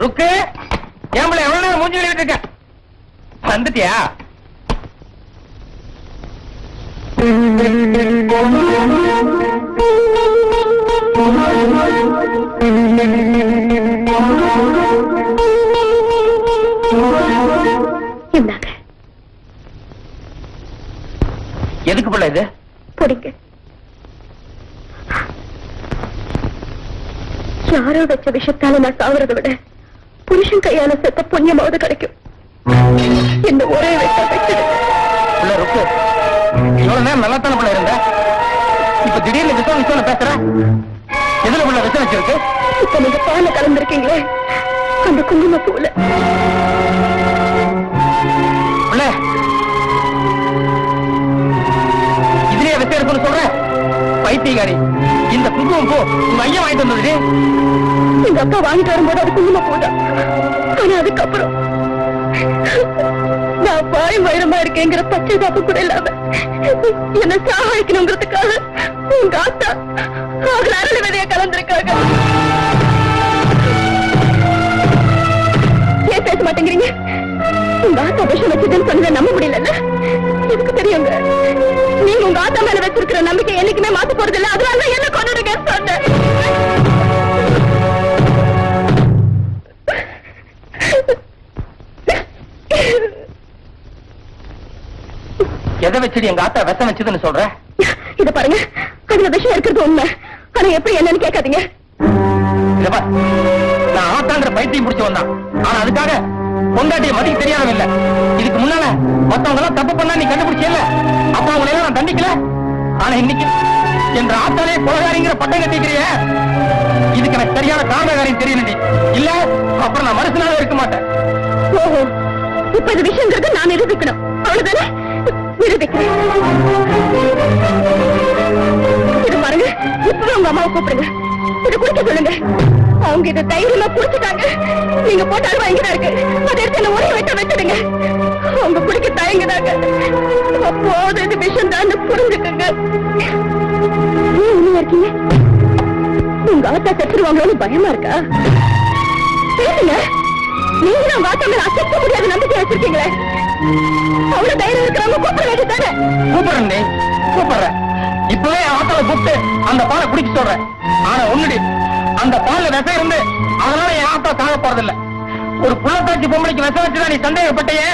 ருக்கு ஏம்பளை எவ்வளவு நேரம் மூஞ்சி கழுவிட்டு இருக்க? வந்துட்டியா? எதுக்கு பிள்ளை இது? பிடிங்க. யாரோ வச்ச விஷயத்தால நான் சாவறதை விட புருஷன் கையால செத்த புண்ணியமாவது கிடைக்கும். இந்த ஒரே ருக்கு இவ்வளவு நேரம் நல்லாத்தான பிள்ளை இருந்த, இப்ப திடீர்னு விஷம் விஷயம் பேசுற. எதுல பிள்ளை விஷம் வச்சிருக்கு? இப்ப நீங்க பால கலந்துருக்கீங்களே அந்த குங்கும பூல. இதுலயே விஷம் இருக்குன்னு சொல்ற பைத்தியகாரி. இந்த குங்குமம் பூ உங்க ஐயா வாங்கிட்டு வந்தது. எங்க அப்பா வாங்கிட்டு வரும்போது அது குங்கும பூதான். ஆனா அதுக்கப்புறம் நான் வாய் வைரமா இருக்கேங்கிற பச்சை காப்பு கூட இல்லாம என்ன சாகாய்க்கணுங்கிறதுக்காக உங்க ஆத்தா அரளி விதைய கலந்திருக்காங்க. ஏன் பேச மாட்டேங்கிறீங்க? உங்க ஆத்தா விஷம் வச்சதுன்னு சொன்னதை நம்ப முடியல. எனக்கு தெரியுங்க, நீங்க உங்க ஆத்தா மேல வச்சிருக்கிற நம்பிக்கை என்னைக்குமே மாத்த போறது இல்லை. அதனால என்ன கொண்டுடுங்க சொன்னேன். எதை வச்சுட்டு எங்க ஆத்தா விஷம் வச்சதுன்னு சொல்ற? இத பாருங்க, அதுல விஷயம் இருக்கிறது உண்மை. ஆனா எப்படி என்னன்னு கேட்காதீங்க. நான் ஆத்தாங்கிற பைத்தியம் பிடிச்சு வந்தான். ஆனா அதுக்காக பொண்டாட்டிய மதிக்க தெரியாதவன் இல்ல. இதுக்கு முன்னால மத்தவங்க எல்லாம் தப்பு பண்ணா நீ கண்டுபிடிச்சே இல்ல, அப்ப அவங்களை எல்லாம் நான் தண்டிக்கல. ஆனா இன்னைக்கு என்ற ஆத்தாலே கொலகாரிங்கிற பட்டம் கட்டிக்கிறிய, இதுக்கு எனக்கு சரியான காரணகாரியம் தெரியல. இல்ல அப்புறம் நான் மனுஷனாவே இருக்க மாட்டேன். ஓஹோ, இப்ப இது விஷயங்கிறது நான் நிரூபிக்கணும், அவ்வளவுதானே? நிரூபிக்கிறேன். இது பாருங்க, இப்பவே உங்க அம்மாவை கூப்பிடுங்க, இதை குடிக்க சொல்லுங்க. அவங்க இதை தைரியமா குடிச்சுட்டாங்க. நீங்க போட்டு அழுவா இங்கதான் இருக்கு, அதை எடுத்து என்ன ஒரே வைக்க வச்சிடுங்க. அவங்க குடிக்க தயங்குதாங்க. அப்போது இது விஷயம் தான் புரிஞ்சுக்கங்க. உண்மையா இருக்கீங்க? உங்க ஆத்தா செத்துருவாங்களோன்னு பயமா இருக்கா? பேசுங்க. நீங்க உங்க ஆத்தா மேல அசைக்க முடியாத நம்பிக்கை வச்சிருக்கீங்களே, அவ்வளவு தைரியம் இருக்கிறவங்க கூப்பிட வேண்டியதானே? கூப்பிடுறேன், கூப்பிடுறேன். இப்பவே ஆத்தாவை கூப்பிட்டு அந்த பாலை குடிக்க சொல்றேன். ஆனா ஒண்ணுடி, அந்த பால்ல விஷம் இருந்து அதனால என் ஆத்தா சாக போறதில்ல. ஒரு புள்ளத்தாச்சி பொம்பளைக்கு விஷம் வச்சுதான் நீ சந்தேகப்பட்டையே,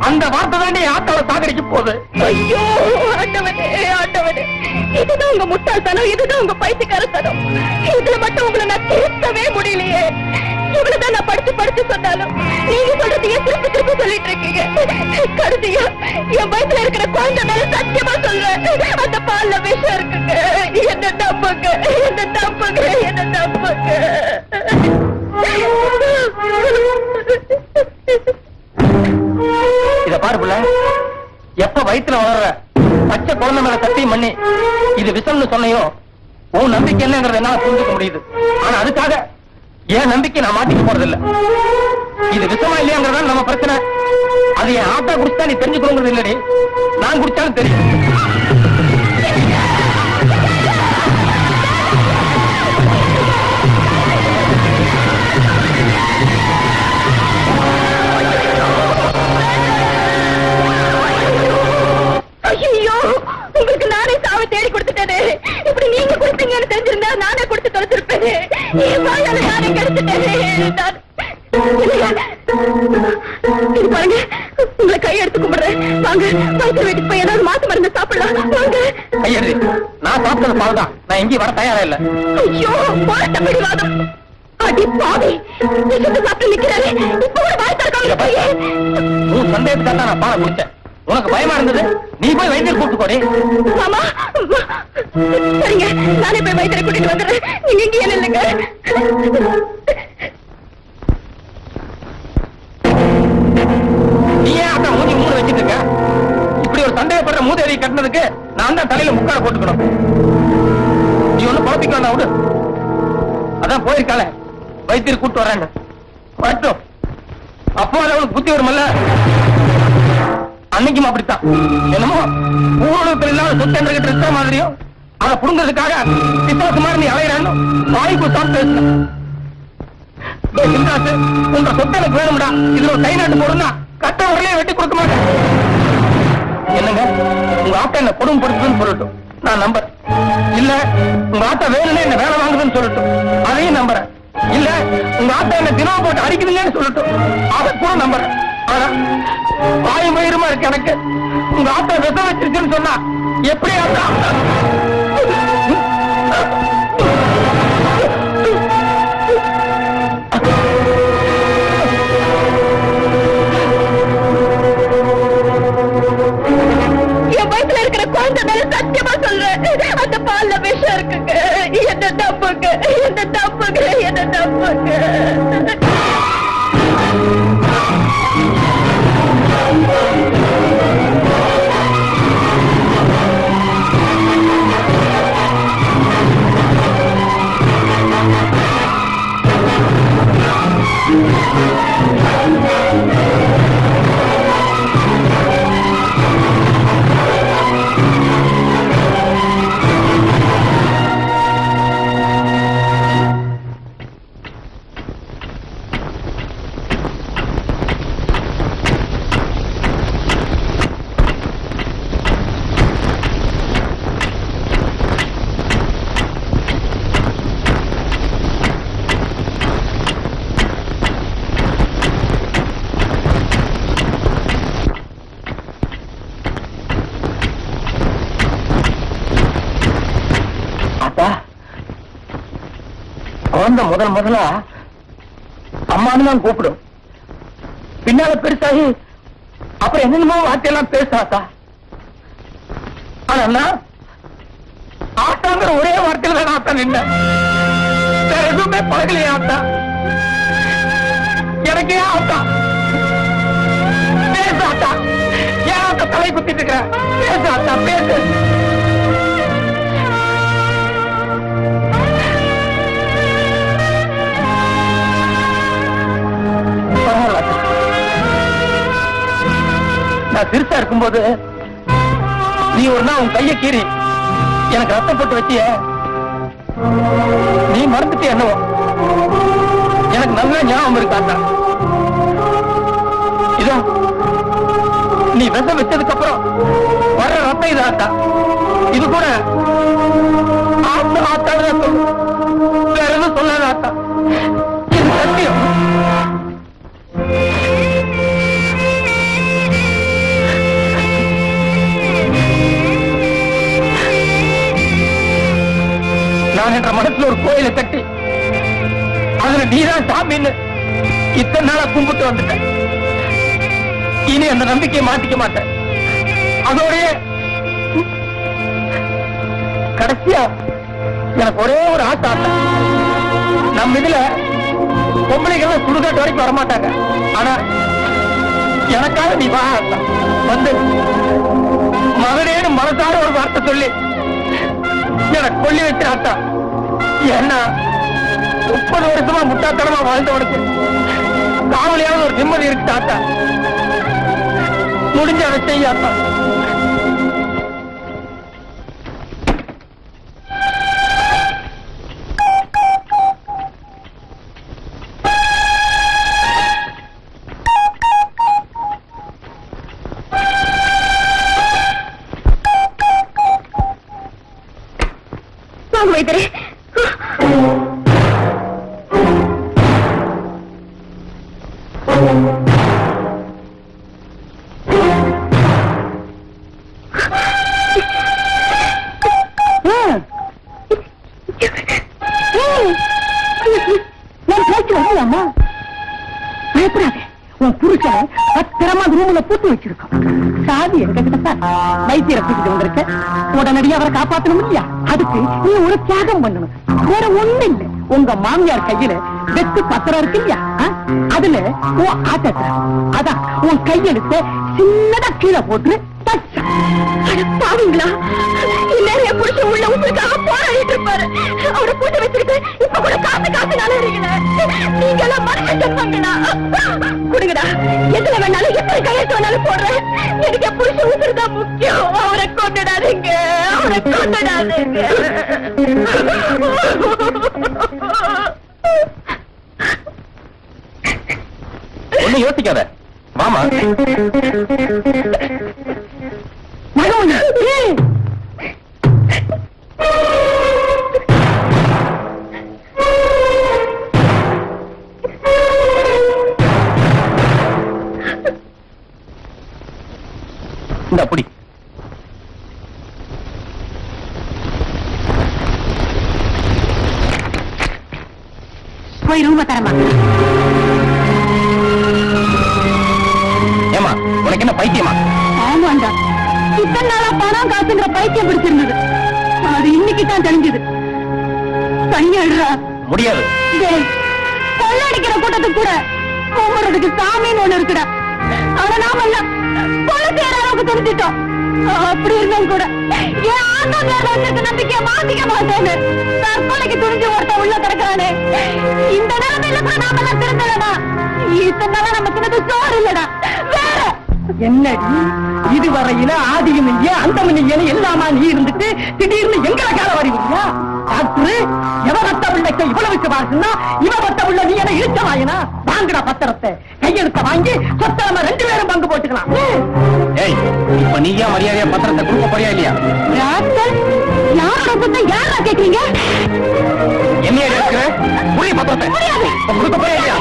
அந்த வார்த்தை தான் என் ஆத்தாவை சாகடிக்க போகுது. ஐயோ ஆண்டவனே, ஆண்டவனே, இதுதான் உங்க முட்டாள்தனம், இதுதான் உங்க பைத்தியக்காரத்தனம். இதுல மட்டும் உங்களை நான் திருத்தவே முடியலையே. இவ்வளவுதான் நான் படிச்சு படிச்சு சொன்னாலும் நீங்க சொல்றதையே திருப்பி திருப்பி சொல்லிட்டு இருக்கீங்க. கடைசியா என் வயசுல இருக்கிற குழந்தை மேல சத்தியமா சொல்றேன், அந்த பால்ல விஷம் இருக்குங்க. என்ன நம்புங்க, என்ன நம்புங்க, என்ன நம்புங்க. இத பாரு புள்ள, எப்ப வயிற்றுல வளர்ற பச்சை குழந்தை மேல சத்தியம் பண்ணி இது விஷம்னு சொன்னையோ உன் நம்பிக்கை என்னங்கறத என்னால புரிஞ்சுக்க முடியுது. ஆனா அதுக்காக என் நம்பிக்கை நான் மாட்டிக்க போறதில்ல. இது விஷமா இல்லையாங்கிறதா நம்ம பிரச்சனை. அது என் ஆட்டா குடிச்சா நீ தெரிஞ்சுக்கணுங்கிறது இல்லடி, நான் குடிச்சாலும் தெரியும். ஐயோ, உங்களுக்கு நானே சாவை தேடி கொடுத்துட்டேனே. இப்படி நீங்க கொடுத்தீங்கன்னு தெரிஞ்சிருந்தா நானே கொடுத்து தொலைச்சிருப்பேன். என் வாயால நானே கெடுத்துட்டேனே. இது பாருங்க, உங்களை கையெடுத்து கும்பிடுறேன். வாங்க, வயிற்று வீட்டுக்கு போய் ஏதாவது மாத்து மருந்து சாப்பிடலாம். வாங்க. கையெடு, நான் சாப்பிட்டது பால் தான். நான் எங்கேயும் வர தயாரா இல்ல. ஐயோ, போராட்ட பிடிவாதம். அடி பாவி, விஷத்தை சாப்பிட்டு நிக்கிறாரு. இப்ப கூட வாய் திறக்காம உன் சந்தேகத்துக்காக தான் நான் பாலை குடிச்சேன். உனக்கு பயமா இருந்தது, நீ போய் வைத்தியர் கூப்பிட்டு போடி. மாமா, சரிங்க, நானே போய் வைத்தியரை கூட்டிட்டு வந்துடுறேன். நீங்க இங்கே இல்லைங்க. நீ ஏன் அக்கா மூஞ்சி மூணு வச்சிட்டு இருக்க? இப்படி ஒரு சந்தேகப்படுற மூதேவி கட்டினதுக்கு நான் தான் தலையில முக்கால போட்டுக்கணும். நீ ஒண்ணு குழப்பிக்க வேண்டாம், விடு. அதான் போயிருக்காள வைத்தியர் கூப்பிட்டு வரேன்னு மட்டும். அப்போ அவளுக்கு புத்தி வருமல்ல. அன்னைக்கும் அப்படித்தான். என்னமோ ஊழல் இல்லாத சொத்தென்றுகிட்டு இருக்கிற மாதிரியும் அதை புடுங்கிறதுக்காக விசுவாச மாதிரி நீ அலையிறான்னு வாய்ப்பு சாப்பிட்டு டேய் சிந்தாசு, உங்க சொத்து எனக்கு வேணும்டா. இதுல ஒரு கை நாட்டு போடுனா கட்ட உடனே வெட்டி கொடுக்க மாட்டேன். என்னங்க, உங்க ஆட்டா என்ன கொடுமைப்படுத்துதுன்னு சொல்லட்டும், நான் நம்புறேன். இல்ல உங்க ஆட்டா வேணும்னு என்ன வேலை வாங்குதுன்னு சொல்லட்டும், அதையும் நம்புறேன். இல்ல உங்க ஆட்டா என்ன தினம் போட்டு அடிக்குதுன்னு சொல்லட்டும், அதை கூட நம்புறேன். ஆனா வாய் மயிரமா இருக்கு எனக்கு. உங்க ஆட்டா விஷம் வச்சிருக்குன்னு சொன்னா எப்படி ஆட்டா? என் வயிற்றுல இருக்கிற குழந்தை மேல சத்தியமா சொல்றேன், அந்த பால்ல விஷம் இருக்குங்க. என்ன தப்புங்க, என்ன தப்புங்க, என்ன தப்புங்க. குழந்தை முதல்ல அம்மான்னு தான் கூப்பிடும். பின்னால பெருசாகி அப்புறம் என்னென்னமோ வார்த்தையெல்லாம் பேசாத்தா. ஆனா ஆட்டாங்கிற ஒரே வார்த்தையில தான் ஆத்தா நின்ன. வேற எதுவுமே பழகலையே ஆத்தா. எனக்கே ஆத்தா பேசாத்தா. ஏன் ஆத்தா தலை குத்திட்டு இருக்க? பேசாத்தா, பேசு. நான் சிறுசா இருக்கும்போது நீ ஒரு நாள் உன் கைய கீறி எனக்கு ரத்தம் போட்டு வச்சிய, நீ மறந்துட்டு என்னவோ எனக்கு நல்ல ஞாபகம் இருக்காத்தா. இதோ நீ விஷம் வச்சதுக்கு அப்புறம் வர்ற ரத்தம் இது ஆத்தா. இது கூட ஆத்தா ஆத்தான்னு சொல்லு, வேற எதுவும் சொல்லாத ஆத்தா. இது சத்தியம். நான் என்ற மனசுல ஒரு கோயிலை கட்டி அதுல நீதான் சாமின்னு இத்தனை நாளா கும்பிட்டு வந்துட்டேன். இனி அந்த நம்பிக்கையை மாத்திக்க மாட்டேன். அதோடய கடைசியா எனக்கு ஒரே ஒரு ஆசை ஆசை. நம்ம இதுல பொம்பளைகள் சுடுகாட்டு வரைக்கும் வரமாட்டாங்க. ஆனா எனக்காக நீ வா ஆசா. வந்து மகனேன்னு மனசார ஒரு வார்த்தை சொல்லி எனக்கு கொல்லி வச்சு ஆத்தா. ஏன்னா 30 வருஷமா முட்டாத்தனமா வாழ்ந்தவனுக்கு காவலியாவது ஒரு நிம்மதி இருக்கு ஆத்தா. முடிஞ்ச அதை செய்ய ஆத்தா. வைத்தியரே, அம்மா பயப்படாத. உன் புருஷனை பத்திரமா ரூம்ல போட்டு வச்சிருக்கோம். சாதி என்கிட்ட வைத்தியரை கூட்டிட்டு வந்திருக்க. உடனடியாக அவரை காப்பாற்றணும் இல்லையா? அதுக்கு நீ ஒரு தியாகம் பண்ணணும். வேற ஒண்ணு இல்லை. உங்க மாமியார் கையில வெத்து பத்திரம் இருக்கு இல்லையா? அதுல உன் ஆட்டத்தை அதான் உன் கையெழுத்த சின்னதா கீழே போட்டு பாவீங்களா? இந்நேரம் என் புருஷன் உள்ள உங்களுக்காக போராடிட்டு இருப்பாரு. அவரை போட்டு வச்சிருக்கு. இப்ப கூட காசு காசு நாள இருக்கீங்களா? நீங்க எல்லாம் மனுஷ ஜென்மங்களா? கொடுங்கடா, எதுல வேணாலும் எப்படி கையெழுத்து வேணாலும் போடுறேன். எனக்கு என் புருஷன் உசுறுதான் முக்கியம். அவரை கொண்டுடாதீங்க, அவரை கொண்டுடாதீங்க. ஒண்ணும் யோசிக்காத, வாமா. இந்த அப்படி போய் ரூம தரமா. ஏமா, உனக்கு என்ன பைத்தியமா? ஆமாண்டா, இத்தனை நாளா பணம் காசுங்கிற பைத்தியம் பிடிச்சிருந்தது. அது இன்னைக்கு தான் தெரிஞ்சது. கையடுறா. முடியாது. கொள்ளடிக்கிற கூட்டத்துக்கு கூட கும்பிடுறதுக்கு சாமின்னு ஒண்ணு இருக்குடா. ஆனா நாம எல்லாம் கொலை செய்யற அளவுக்கு தெரிஞ்சிட்டோம். அப்படி இருந்தும் கூட என் ஆண்டா மேல வந்திருக்க நம்பிக்கைய மாத்திக்க மாட்டேன்னு தற்கொலைக்கு துணிஞ்சு ஒருத்த உள்ள கிடக்குறானே. இந்த நிலைமையில கூட நாம எல்லாம் திருந்தலடா. இத்தனை நாளா நம்ம தினது சோறு இல்லடா, வேற என்னடி இதுவரையில ஆதியும் இல்லையா அந்தமும் இல்லையா எல்லாமா நீ இருந்துட்டு திடீர்னு எங்களை கால வருவீங்களா? டாக்டர் எவ பத்த பிள்ளைக்கு இவ்வளவுக்கு பாருன்னா இவ பத்த பிள்ளை நீ என்ன இழுச்ச வாயினா வாங்குடா பத்திரத்தை கையெழுத்த வாங்கி சொத்தை நம்ம 2 பேரும் பங்கு போட்டுக்கலாம். ஏய், இப்ப நீயா மரியாதையா பத்திரத்தை கொடுக்க போறியா இல்லையா? யாரோட சொத்தை யாரா கேட்கறீங்க? என்ன இருக்கிற புரிய பத்திரத்தை கொடுக்க போறியா இல்லையா?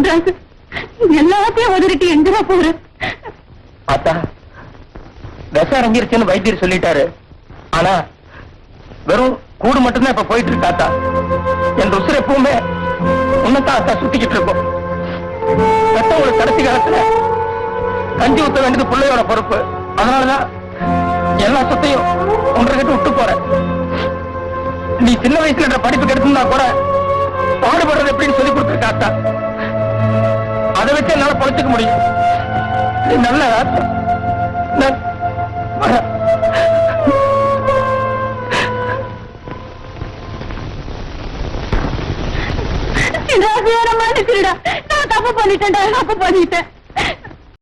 ராசு எல்லாத்தையும் உதறிட்டு எங்கடா போற? ஆத்தா விஷம் இறங்கிருச்சுன்னு வைத்தியர் சொல்லிட்டாரு. ஆனா வெறும் கூடு மட்டும்தான் இப்ப போயிட்டு இருக்காத்தா. என் உசுர் எப்பவுமே உன்னதான் அத்தா சுத்திக்கிட்டு இருக்கும். பெத்தவங்களுக்கு கடைசி காலத்துல கஞ்சி ஊத்த வேண்டியது பிள்ளையோட பொறுப்பு. அதனாலதான் எல்லா சொத்தையும் ஒன்றைகிட்ட விட்டு போறேன். நீ சின்ன வயசுல படிப்புக்கு எடுத்துனா கூட பாடுபடுறது எப்படின்னு சொல்லி கொடுத்துருக்காத்தா. அதை வச்சு என்னால பொழைச்சுக்க முடியும். நீ நல்ல ஆத்தா. நான் வரேன். மன்னிச்சிருடா, நான் தப்பு பண்ணிட்டேன்டா, தப்பு பண்ணிட்டேன்.